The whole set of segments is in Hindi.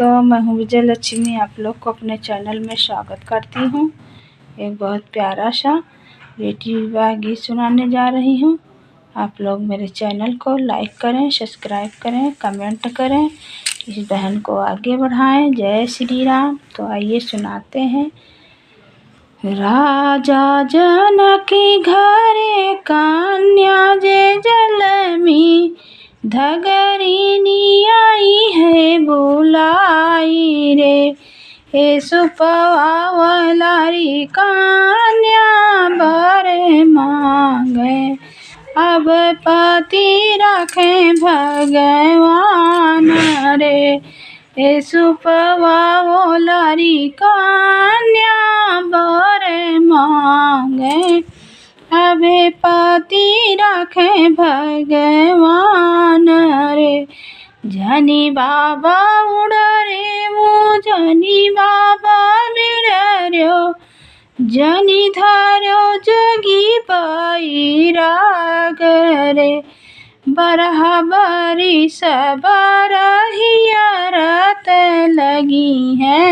दोस्तों, मैं हूँ विजय लक्ष्मी। आप लोग को अपने चैनल में स्वागत करती हूँ। एक बहुत प्यारा सा बेटी विवाह गीत सुनाने जा रही हूँ। आप लोग मेरे चैनल को लाइक करें, सब्सक्राइब करें, कमेंट करें, इस बहन को आगे बढ़ाएं। जय श्री राम। तो आइए सुनाते हैं। राजा जनकी घरे कन्या जे जलमी, धगरिनी आई है बुलाई रे। हे सुपवावलारी कन्या बर मांगे, अब पति रखें भगवान रे। हे सुपवावलारी कन्या बर मांगे, अब पति रखे भगवान रे। जनी बाबा उड़ रे वो जनी बाबा बिड़र्यो, जनी धार्यो जोगी बैराग रे। बरहा बरी सबर हियरत लगी है,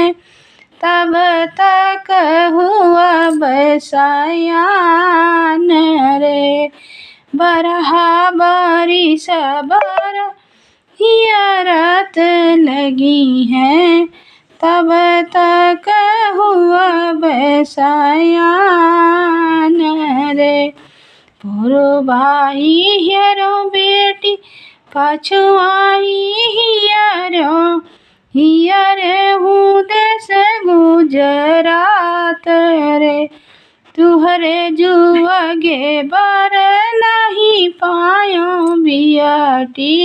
तब तक हुआ बसायान रे। बरहा बरी सबर हियरत लगी है, तब तक हुआ बसायान रे। पुरबाई हेरो बेटी पछुआई हियरो, हियरे हूँ देश गुजरात रे। तुहरे जुअगे बर नहीं पायो बियटी,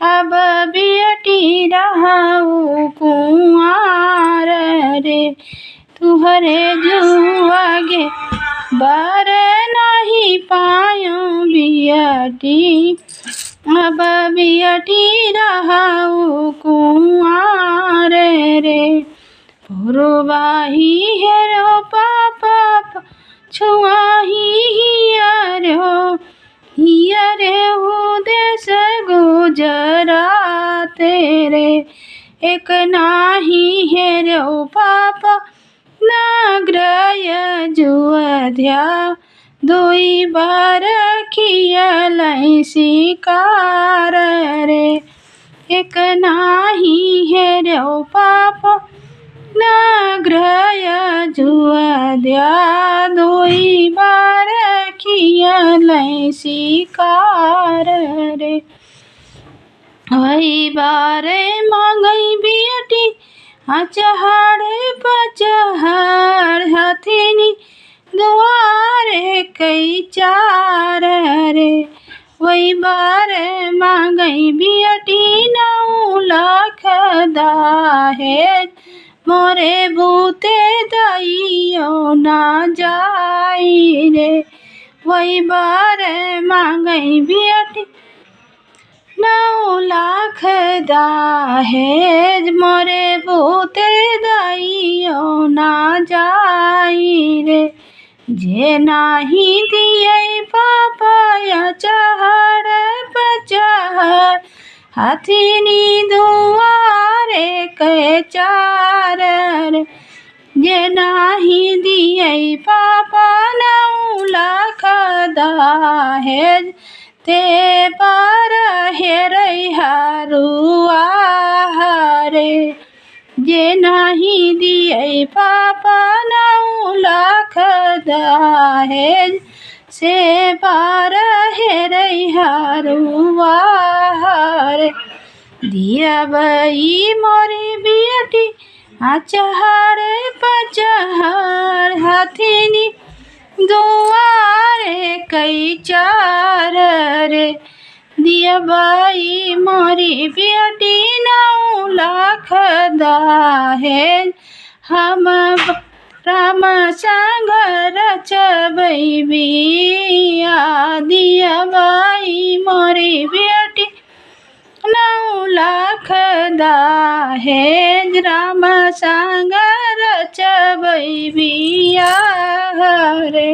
अब बियटी रहू कुंवार रे। तुहरे जुअगे बर नहीं पायो बियटी, अब बियटी रहू कुंवार रे। पुरबाही हेरो पापा छुआही हियरो, हियरे हूँ देश गुजरात रे। एक नाही हेरो पापा नग्रय जुअध्या, दुई बार खियलै शिकार रे। एक नाही हेरो पापा नग्रय जुअध्या, दुई बार खियलै शिकार रे। वही बारे मांगई बियटी अचहाड़े पचहर, हथिनी दुआरे कई चार रे। वही बारे मांगई बियटी 9 लाख दाहेज, मोरे बूते दाइयो ना जाई रे। वही बारे मांगई बियटी 9 लाख दाहेज, मोरे बूते दाइयो ना जाई रे। जे नाही दियै पापा चहड़ पचहर, हथिनी दुआरे के चार रे। जे नाही दियै पापा 9 लाख दाहेज, ते पर हेरै हरुआ रे। जे नाही दियै पापा 9 लाख दाहेज, से पर हेरै हरुआ रे। दियबै मोरी बियटी अचहड़ पचहर, हथिनी दुआरे कई चार रे। दियबै मोरी बियटी 9 लाख दाहेज, हम राम संग रचबै बिया। दियबै मोरी बियटी 9 लाख दाहेज, राम संग रचबै बिया रे।